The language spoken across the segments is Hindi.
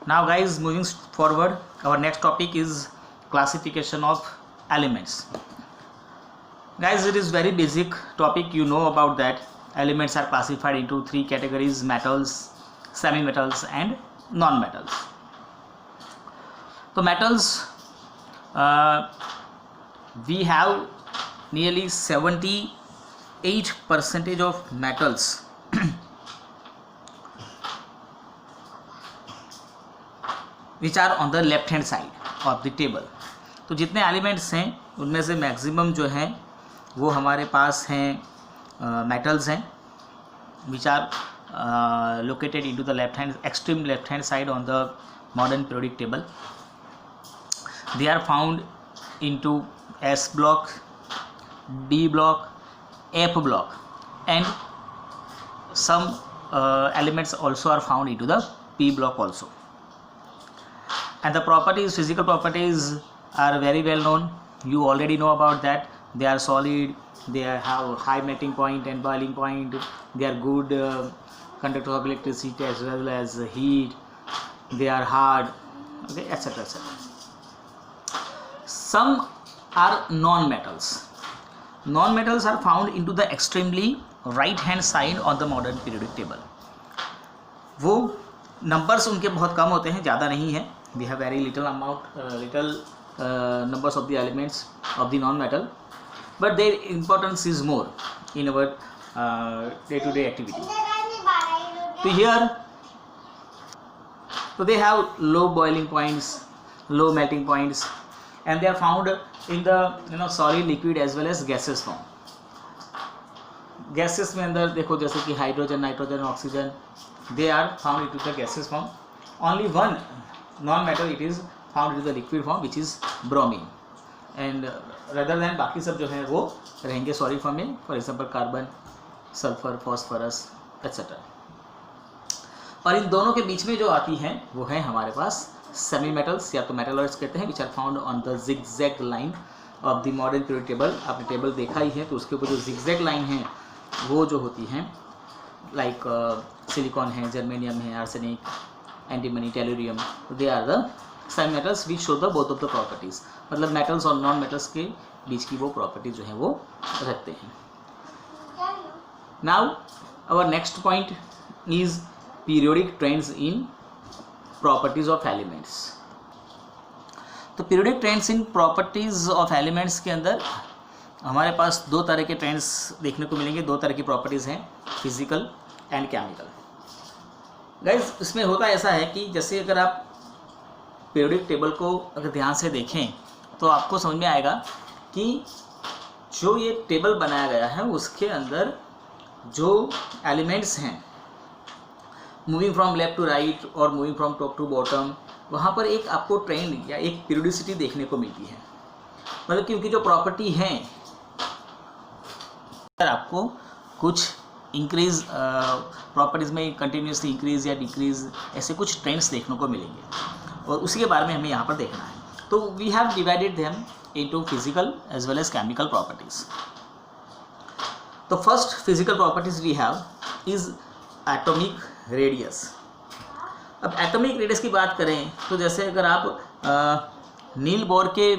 Now guys, moving forward, our next topic is classification of elements. Guys, it is very basic topic, you know about that. Elements are classified into three categories: metals, semi-metals and non-metals. So metals, we have nearly 78% of metals which are on the left hand side of the table. तो जितने एलिमेंट्स हैं उनमें से मैक्सिमम जो हैं वो हमारे पास हैं मेटल्स हैं, which are located into the extreme left hand side on the modern periodic table. They are found into S block, D block, F block, and some elements also are found into the P block also. And the properties, physical properties are very well known. You already know about that. They are solid, they have high melting point and boiling point, they are good conductor of electricity as well as heat, they are hard, okay, etc. etc. Some are non-metals. Non-metals are found into the extremely right hand side on the modern periodic table. वो numbers उनके बहुत कम होते हैं, ज़्यादा नहीं है. We have very little numbers of the elements of the non-metal, but their importance is more in our day-to-day activity. So here, so they have low boiling points, low melting points, and they are found in the solid, liquid as well as gaseous form. Gaseous में अंदर देखो जैसे कि hydrogen, nitrogen, oxygen, they are found into the gaseous form. Only one non-metal it is found into the liquid form, which is bromine, and rather than बाकी सब जो है वो रहेंगे सॉलिड फॉर्म में, for example carbon, sulphur, phosphorus etcetera. और इन दोनों के बीच में जो आती हैं वो है हमारे पास सेमी मेटल्स या तो मेटलॉइड्स कहते हैं, which are found on the zigzag line of the modern period table. आपने टेबल देखा ही है, तो उसके ऊपर जो जिगजैग लाइन है वो जो होती हैं लाइक सिलिकॉन है, जर्मेनियम है, arsenic, antimony, tellurium, they are the semi metals which show the both of the properties. मतलब मेटल्स और नॉन मेटल्स के बीच की वो प्रॉपर्टी जो है वो रखते हैं. Now our next point is periodic trends in properties of elements. तो periodic trends in properties of elements के अंदर हमारे पास दो तरह के ट्रेंड्स देखने को मिलेंगे. दो तरह की प्रॉपर्टीज़ हैं, फिजिकल एंड केमिकल. गाइस, इसमें होता ऐसा है कि जैसे अगर आप पीरियोडिक टेबल को अगर ध्यान से देखें तो आपको समझ में आएगा कि जो ये टेबल बनाया गया है उसके अंदर जो एलिमेंट्स हैं moving from left to right और moving from top to bottom, वहाँ पर एक आपको ट्रेंड या एक पीरियोडिसिटी देखने को मिलती है. मतलब कि उनकी जो प्रॉपर्टी हैं आपको कुछ इंक्रीज प्रॉपर्टीज़ में कंटिन्यूसली इंक्रीज या डिक्रीज ऐसे कुछ ट्रेंड्स देखने को मिलेंगे, और उसी के बारे में हमें यहाँ पर देखना है. तो we have divided them into physical as well as chemical properties. तो first physical properties we have is atomic radius. अब एटॉमिक रेडियस की बात करें तो जैसे अगर आप नील बोर के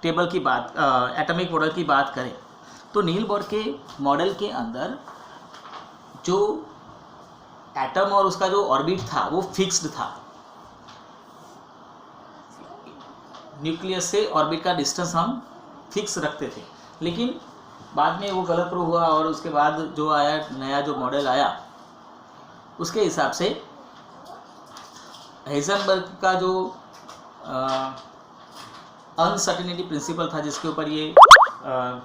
टेबल की बात, एटॉमिक मॉडल की बात करें, तो नील बोर के मॉडल के अंदर जो एटम और उसका जो ऑर्बिट था वो फिक्स्ड था. न्यूक्लियस से ऑर्बिट का डिस्टेंस हम फिक्स रखते थे, लेकिन बाद में वो गलत प्रूव हुआ और उसके बाद जो आया नया जो मॉडल आया उसके हिसाब से हाइजेनबर्ग का जो अनसर्टेनिटी प्रिंसिपल था जिसके ऊपर ये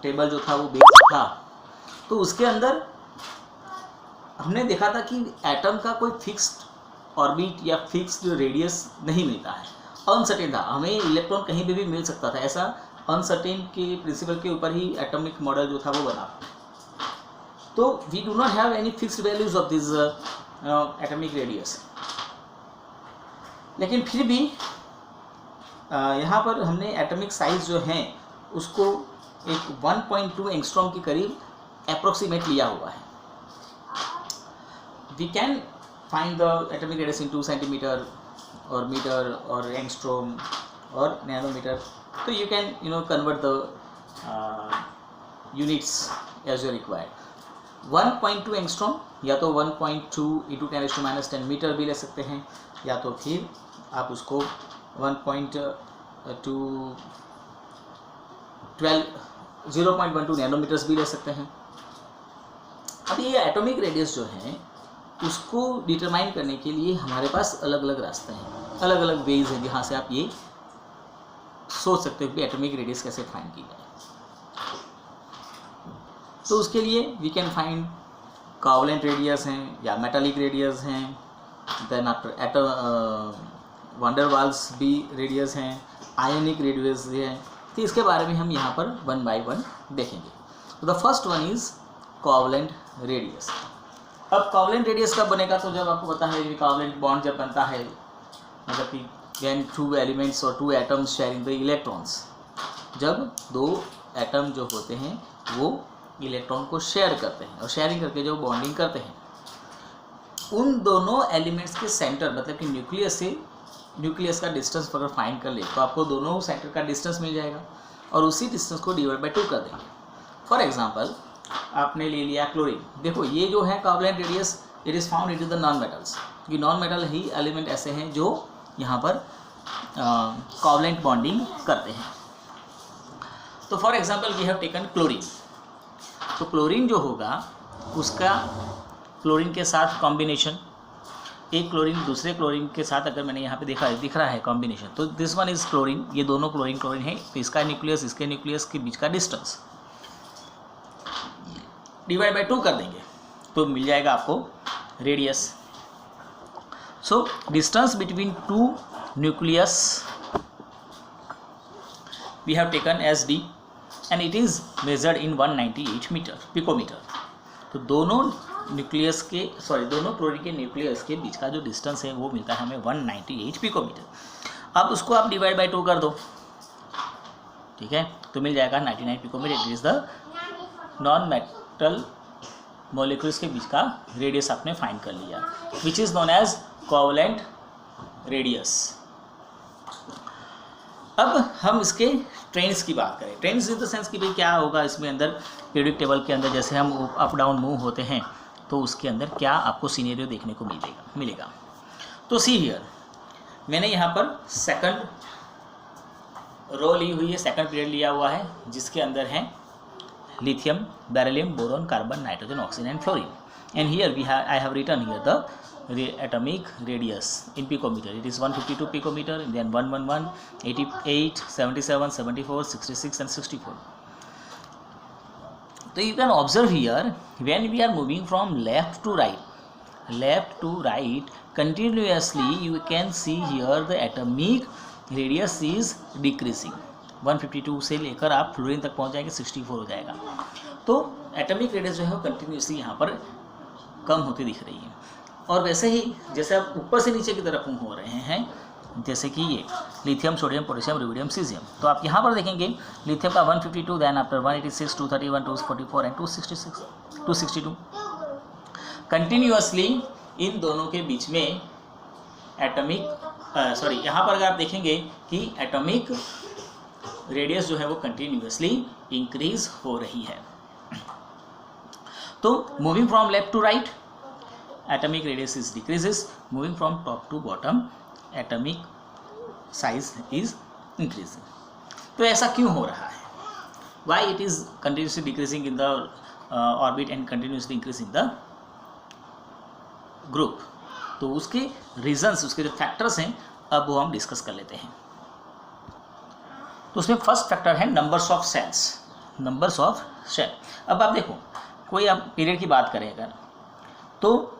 टेबल जो था वो बेस्ड था, तो उसके अंदर हमने देखा था कि एटम का कोई फिक्स्ड ऑर्बिट या फिक्स्ड रेडियस नहीं मिलता है, अनसर्टेन था. हमें इलेक्ट्रॉन कहीं पे भी मिल सकता था, ऐसा अनसर्टेन के प्रिंसिपल के ऊपर ही एटॉमिक मॉडल जो था वो बना. तो we do not have any fixed values of this atomic radius. लेकिन फिर भी यहाँ पर हमने एटॉमिक साइज जो है उसको एक 1.2 एंगस्ट्रॉम के करीब अप्रोक्सीमेट लिया हुआ है. We can find the atomic radius in 2 centimetre और मीटर और एंगस्ट्रॉम और नैनोमीटर, तो you can convert the units as you required. 1.2 angstrom या तो 1.2 × 10⁻⁻10 मीटर भी ले सकते हैं, या तो फिर आप उसको 0.12 नैनोमीटर्स भी ले सकते हैं। अब ये एटॉमिक रेडियस जो है उसको डिटरमाइन करने के लिए हमारे पास अलग अलग रास्ते हैं, अलग अलग वेज हैं जहाँ से आप ये सोच सकते हो कि एटॉमिक रेडियस कैसे फाइंड की जाए। तो उसके लिए we can find covalent radius हैं या मेटालिक रेडियस हैं, देन आफ्टर वंडर वाल्स भी रेडियस हैं, आयोनिक रेडियस हैं। तो इसके बारे में हम यहाँ पर 1 by 1 देखेंगे। तो the first one is covalent radius. अब कोवेलेंट रेडियस कब बनेगा, तो जब आपको पता है कि कोवेलेंट बॉन्ड जब बनता है, मतलब कि व्हेन 2 एलिमेंट्स और 2 एटम्स शेयरिंग द इलेक्ट्रॉन्स, जब 2 एटम जो होते हैं वो इलेक्ट्रॉन को शेयर करते हैं और शेयरिंग करके जो बॉन्डिंग करते हैं, उन दोनों एलिमेंट्स के सेंटर मतलब कि न्यूक्लियस का डिस्टेंस अगर फाइंड कर ले तो आपको दोनों सेंटर का डिस्टेंस मिल जाएगा और उसी डिस्टेंस को डिवाइड बाय 2 कर देंगे। फॉर एग्जांपल आपने ले लिया क्लोरीन, देखो ये जो है covalent radius it is found into the non metals, क्योंकि नॉन मेटल ही एलिमेंट ऐसे हैं जो यहाँ पर कोवेलेंट बॉन्डिंग करते हैं। तो for example we have taken chlorine, तो क्लोरीन जो होगा उसका क्लोरीन के साथ कॉम्बिनेशन, एक क्लोरीन दूसरे क्लोरीन के साथ अगर मैंने यहाँ पे देखा है दिख रहा है कॉम्बिनेशन, तो दिस वन इज़ क्लोरीन, ये दोनों क्लोरीन है, तो इसका न्यूक्लियस इसके न्यूक्लियस के बीच का डिस्टेंस डिवाइड बाय 2 कर देंगे तो मिल जाएगा आपको radius. So distance between 2 nucleus we have taken as d and it is measured in 198 picometre. तो दोनों क्लोरीन के न्यूक्लियस के बीच का जो डिस्टेंस है वो मिलता है हमें 198 पिकोमीटर। अब उसको आप डिवाइड बाय 2 कर दो, ठीक है, तो मिल जाएगा 99 picometre. It is the non metal molecules के बीच का रेडियस आपने फाइंड कर लिया, which is known as covalent radius. अब हम इसके ट्रेंड्स की बात करें। ट्रेंड्स इन द सेंस कि भाई क्या होगा इसमें अंदर पीरियडिक टेबल के अंदर जैसे हम अप डाउन मूव होते हैं तो उसके अंदर क्या आपको सीनेरियो देखने को मिलेगा। तो सी हियर मैंने यहाँ पर सेकंड रो ली हुई है, सेकंड पीरियड लिया हुआ है जिसके अंदर है lithium, beryllium, boron, carbon, nitrogen, oxygen and fluorine. And here I have written here the atomic radius in picometer. It is 152 picometer, then 111, 88, 77, 74, 66 and 64. So you can observe here when we are moving from left to right continuously, you can see here the atomic radius is decreasing. 152 से लेकर आप फ्लोरीन तक पहुंच जाएंगे 64 हो जाएगा। तो एटॉमिक रेडियस जो है वो कंटिन्यूसली यहाँ पर कम होती दिख रही है। और वैसे ही जैसे आप ऊपर से नीचे की तरफ मूव हो रहे हैं, जैसे कि ये lithium, sodium, potassium, rubidium, caesium, तो आप यहाँ पर देखेंगे लिथियम का 152, देन आफ्टर 186, 231, 244 एंड 262 कंटिन्यूअसली इन दोनों के बीच में एटॉमिक यहाँ पर अगर आप देखेंगे कि एटॉमिक रेडियस जो है वो कंटिन्यूअसली इंक्रीज हो रही है। तो moving from left to right atomic radius is decreases, moving from top to bottom atomic size is increasing। तो ऐसा क्यों हो रहा है? Why it is continuously decreasing in the orbit and continuously increasing the group? तो उसके reasons, उसके जो factors हैं अब वो हम डिस्कस कर लेते हैं। तो उसमें फर्स्ट फैक्टर है नंबर्स ऑफ सेल। अब आप देखो कोई आप पीरियड की बात करें अगर, तो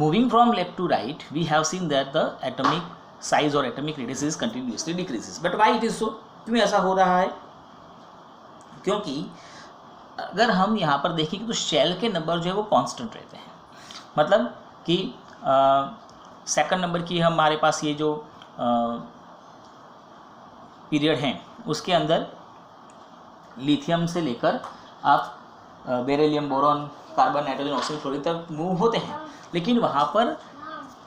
moving from left to right we have seen that the atomic size or atomic radius is continuously decreases, but why it is so? क्यों ऐसा हो रहा है? क्योंकि अगर हम यहाँ पर देखें तो शेल के नंबर जो है वो कांस्टेंट रहते हैं, मतलब कि सेकंड नंबर की हमारे पास ये जो पीरियड हैं उसके अंदर लिथियम से लेकर आप beryllium, boron, carbon, nitrogen, oxygen, fluorine तक मूव होते हैं, लेकिन वहाँ पर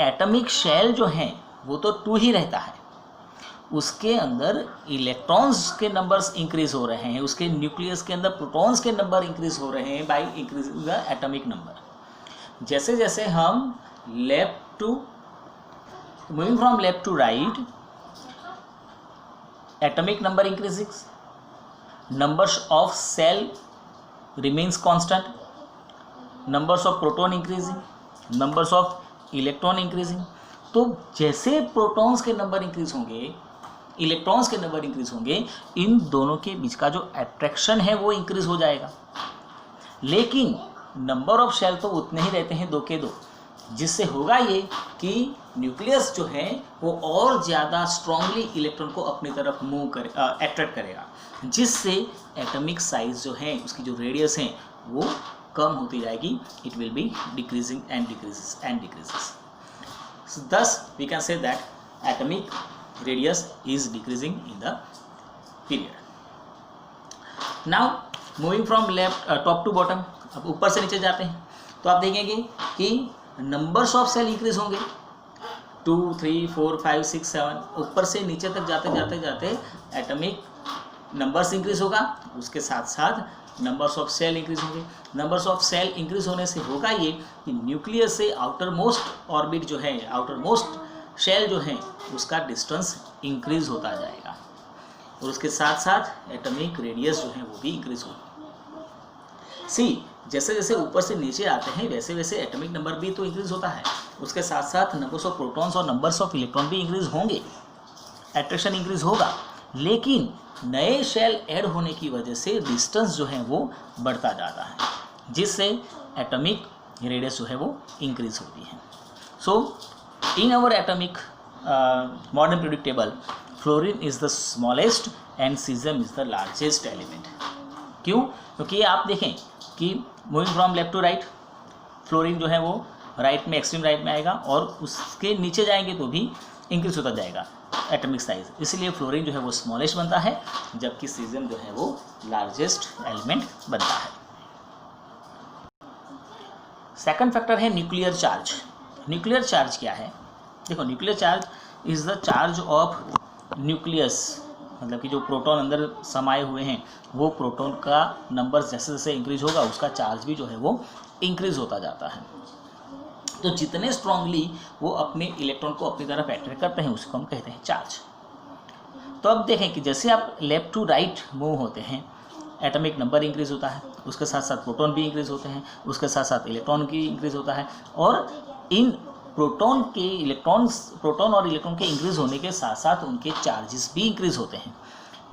एटॉमिक शेल जो है वो तो 2 ही रहता है, उसके अंदर इलेक्ट्रॉन्स के नंबर्स इंक्रीज हो रहे हैं, उसके न्यूक्लियस के अंदर प्रोटॉन्स के नंबर इंक्रीज हो रहे हैं by increasing the atomic number. जैसे जैसे हम left to moving from left to right, atomic number increasing, numbers of cell remains constant, numbers of proton increasing, numbers of electron increasing। तो जैसे प्रोटॉन्स के नंबर इंक्रीज होंगे, इलेक्ट्रॉन्स के नंबर इंक्रीज होंगे, इन दोनों के बीच का जो अट्रैक्शन है वो इंक्रीज हो जाएगा, लेकिन नंबर ऑफ शेल तो उतने ही रहते हैं, 2 के 2, जिससे होगा ये कि न्यूक्लियस जो है वो और ज़्यादा स्ट्रांगली इलेक्ट्रॉन को अपनी तरफ मूव कर अट्रैक्ट करेगा, जिससे एटॉमिक साइज जो है, उसकी जो रेडियस है वो कम होती जाएगी, it will be decreasing and decreases and decreases. Thus we can say that atomic radius is decreasing in the period. Now moving from left top to bottom, अब ऊपर से नीचे जाते हैं तो आप देखेंगे कि नंबर्स ऑफ सेल इंक्रीज होंगे, 2, 3, 4, 5, 6, 7, ऊपर से नीचे तक जाते जाते जाते एटॉमिक नंबर्स इंक्रीज होगा, उसके साथ साथ नंबर्स ऑफ सेल इंक्रीज होंगे। नंबर्स ऑफ सेल इंक्रीज होने से होगा ये कि न्यूक्लियस से आउटर मोस्ट ऑर्बिट जो है, आउटर मोस्ट शेल जो है, उसका डिस्टेंस इंक्रीज होता जाएगा, और उसके साथ साथ एटॉमिक रेडियस जो है वो भी इंक्रीज होगा। सी, जैसे जैसे ऊपर से नीचे आते हैं वैसे वैसे एटॉमिक नंबर भी तो इंक्रीज होता है, उसके साथ साथ नंबर्स ऑफ प्रोटॉन्स और नंबर्स ऑफ इलेक्ट्रॉन भी इंक्रीज होंगे, अट्रैक्शन इंक्रीज होगा, लेकिन नए शेल ऐड होने की वजह से डिस्टेंस जो है वो बढ़ता जाता है, जिससे एटॉमिक रेडियस जो है वो इंक्रीज होती है। So in our atomic modern periodic table, fluorine is the smallest and caesium is the largest element. क्यों? क्योंकि आप देखें कि moving from left to right, fluorine जो है वो राइट में, एक्सट्रीम राइट में आएगा, और उसके नीचे जाएंगे तो भी इंक्रीज होता जाएगा एटॉमिक साइज, इसलिए फ्लोरीन जो है वो स्मॉलेस्ट बनता है, जबकि सीजियम जो है वो लार्जेस्ट एलिमेंट बनता है। सेकंड फैक्टर है न्यूक्लियर चार्ज। न्यूक्लियर चार्ज क्या है? देखो, nuclear charge is the charge of nucleus, मतलब कि जो प्रोटॉन अंदर समाये हुए हैं, वो प्रोटॉन का नंबर जैसे जैसे इंक्रीज होगा उसका चार्ज भी जो है वो इंक्रीज होता जाता है। तो जितने स्ट्रांगली वो अपने इलेक्ट्रॉन को अपनी तरफ अट्रैक्ट करते हैं उसको हम कहते हैं चार्ज। तो अब देखें कि जैसे आप लेफ्ट टू राइट मूव होते हैं, एटॉमिक नंबर इंक्रीज होता है, उसके साथ साथ प्रोटॉन भी इंक्रीज होते हैं, उसके साथ साथ इलेक्ट्रॉन की इंक्रीज होता है, और इन प्रोटॉन और इलेक्ट्रॉन के इंक्रीज होने के साथ साथ उनके चार्जेस भी इंक्रीज होते हैं,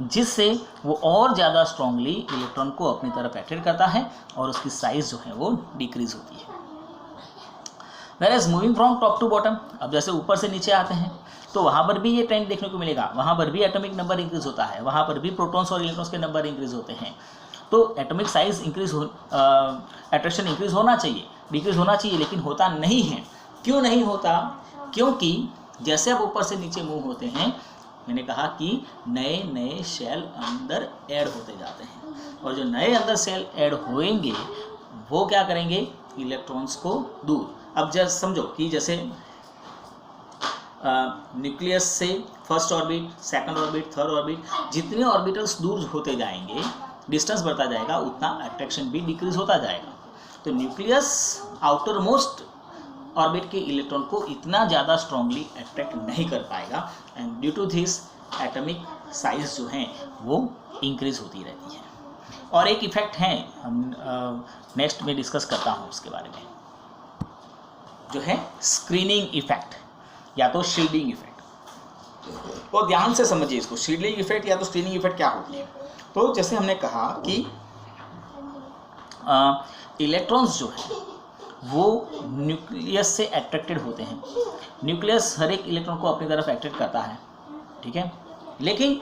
जिससे वो और ज़्यादा स्ट्रांगली इलेक्ट्रॉन को अपनी तरफ अट्रैक्ट करता है और उसकी साइज जो है वो डिक्रीज होती है। Whereas moving from top to bottom, अब जैसे ऊपर से नीचे आते हैं तो वहाँ पर भी ये ट्रेंड देखने को मिलेगा, वहाँ पर भी एटॉमिक नंबर इंक्रीज होता है, वहाँ पर भी प्रोटॉन्स और इलेक्ट्रॉन्स के नंबर इंक्रीज होते हैं। तो atomic size increase attraction increase होना चाहिए, डिक्रीज होना चाहिए, लेकिन होता नहीं है। क्यों नहीं होता? क्योंकि जैसे आप ऊपर से नीचे मूव होते हैं, मैंने कहा कि नए नए शेल अंदर ऐड होते जाते हैं, और जो नए अंदर सेल ऐड होएंगे वो क्या करेंगे? इलेक्ट्रॉन्स को दूर। अब जैसे समझो कि जैसे न्यूक्लियस से first orbit, second orbit, third orbit, जितने ऑर्बिटल्स दूर होते जाएंगे, डिस्टेंस बढ़ता जाएगा, उतना अट्रैक्शन भी डिक्रीज होता जाएगा। तो न्यूक्लियस आउटर मोस्ट ऑर्बिट के इलेक्ट्रॉन को इतना ज़्यादा स्ट्रांगली अट्रैक्ट नहीं कर पाएगा, and due to this atomic size जो है वो इंक्रीज होती रहती है। और एक इफेक्ट है, हम नेक्स्ट में डिस्कस करता हूँ उसके बारे में, जो है स्क्रीनिंग इफेक्ट या तो शील्डिंग इफेक्ट। तो ध्यान से समझिए इसको, शील्डिंग इफेक्ट या तो स्क्रीनिंग इफेक्ट क्या होती है। तो जैसे हमने कहा कि इलेक्ट्रॉन्स जो है वो न्यूक्लियस से अट्रैक्टेड होते हैं, न्यूक्लियस हर एक इलेक्ट्रॉन को अपनी तरफ अट्रैक्ट करता है, ठीक है, लेकिन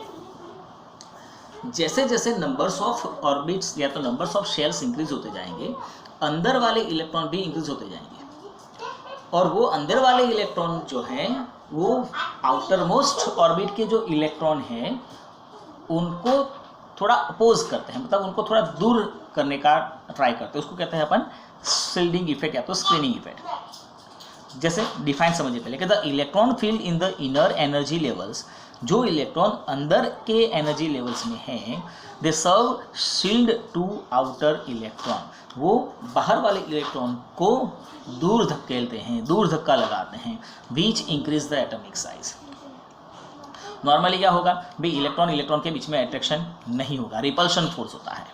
जैसे जैसे नंबर्स ऑफ ऑर्बिट्स या तो नंबर्स ऑफ शेल्स इंक्रीज होते जाएंगे, अंदर वाले इलेक्ट्रॉन भी इंक्रीज होते जाएंगे, और वो अंदर वाले इलेक्ट्रॉन जो हैं वो आउटर मोस्ट ऑर्बिट के जो इलेक्ट्रॉन हैं उनको थोड़ा अपोज करते हैं, मतलब उनको थोड़ा दूर करने का ट्राई करते हैं, उसको कहते हैं अपन शील्डिंग इफेक्ट या तो स्क्रीनिंग इफेक्ट। जैसे डिफाइन समझिए पहले कि the electron filled in the inner energy levels, जो इलेक्ट्रॉन अंदर के एनर्जी लेवल्स में हैं, दे सर्व शील्ड टू आउटर इलेक्ट्रॉन, वो बाहर वाले इलेक्ट्रॉन को दूर धकेलते हैं, दूर धक्का लगाते हैं, बीच increase the atomic size. Normally क्या होगा भाई, इलेक्ट्रॉन इलेक्ट्रॉन के बीच में अट्रैक्शन नहीं होगा, रिपल्शन फोर्स होता है।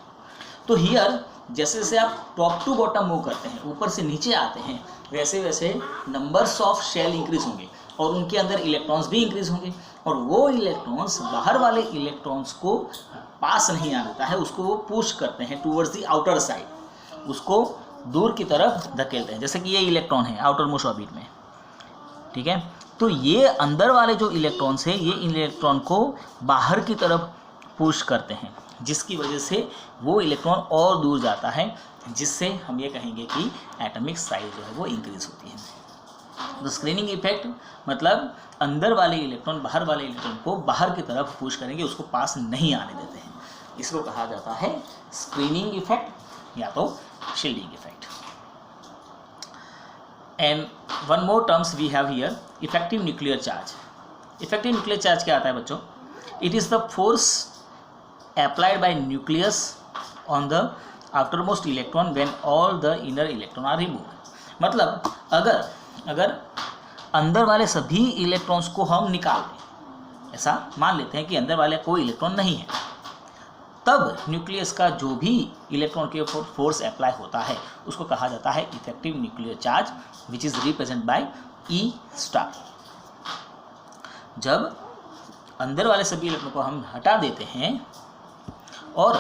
तो हियर जैसे जैसे आप टॉप टू बॉटम मूव करते हैं, ऊपर से नीचे आते हैं, वैसे वैसे नंबर्स ऑफ शेल इंक्रीज होंगे और उनके अंदर इलेक्ट्रॉन्स भी इंक्रीज होंगे, और वो इलेक्ट्रॉन्स बाहर वाले इलेक्ट्रॉन्स को पास नहीं आने देता है, उसको वो पुश करते हैं टूवर्ड्स द आउटर साइड, उसको दूर की तरफ धकेलते हैं। जैसे कि ये इलेक्ट्रॉन है आउटर मोस्ट ऑर्बिट में, ठीक है। तो ये अंदर वाले जो इलेक्ट्रॉन्स हैं, ये इलेक्ट्रॉन को बाहर की तरफ पुश करते हैं, जिसकी वजह से वो इलेक्ट्रॉन और दूर जाता है, जिससे हम ये कहेंगे कि एटॉमिक साइज जो है वो इंक्रीज होती है। तो स्क्रीनिंग इफेक्ट मतलब अंदर वाले इलेक्ट्रॉन बाहर वाले इलेक्ट्रॉन को बाहर की तरफ पुश करेंगे, उसको पास नहीं आने देते हैं, इसको कहा जाता है स्क्रीनिंग इफेक्ट या तो shielding effect. And one more terms we have here, effective nuclear charge. Effective nuclear charge क्या आता है बच्चों? It is the force applied by nucleus on the outermost electron when all the inner electron are removed। मतलब अगर अंदर वाले सभी इलेक्ट्रॉन्स को हम निकाल दें, ऐसा मान लेते हैं कि अंदर वाले कोई इलेक्ट्रॉन नहीं है, तब न्यूक्लियस का जो भी इलेक्ट्रॉन के ऊपर फोर्स अप्लाई होता है उसको कहा जाता है effective nuclear charge, which is represent by E star. जब अंदर वाले सभी इलेक्ट्रॉन को हम हटा देते हैं और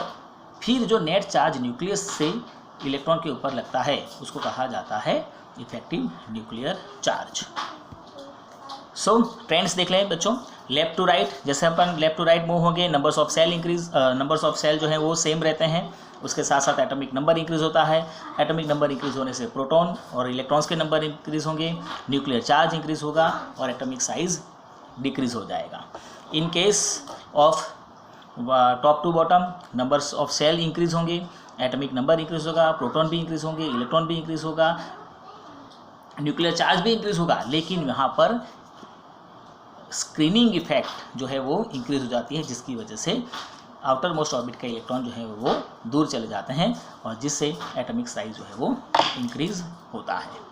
फिर जो नेट चार्ज न्यूक्लियस से इलेक्ट्रॉन के ऊपर लगता है उसको कहा जाता है effective nuclear charge. So trends देख लें बच्चों, लेफ्ट टू राइट, जैसे अपन लेफ्ट टू राइट मूव होंगे, numbers of cell increase, numbers of cell जो है वो सेम रहते हैं, उसके साथ साथ एटॉमिक नंबर इंक्रीज होता है। एटॉमिक नंबर इंक्रीज होने से प्रोटॉन और इलेक्ट्रॉन्स के नंबर इंक्रीज होंगे, न्यूक्लियर चार्ज इंक्रीज होगा और एटॉमिक साइज डिक्रीज हो जाएगा। In case of top to bottom, numbers of cell increase होंगे, एटॉमिक नंबर इंक्रीज होगा, प्रोटॉन भी इंक्रीज होंगे, इलेक्ट्रॉन भी इंक्रीज होगा, न्यूक्लियर चार्ज भी इंक्रीज होगा, लेकिन यहाँ पर स्क्रीनिंग इफेक्ट जो है वो इंक्रीज हो जाती है, जिसकी वजह से आउटर मोस्ट ऑर्बिट का इलेक्ट्रॉन जो है वो दूर चले जाते हैं और जिससे एटॉमिक साइज जो है वो इंक्रीज होता है।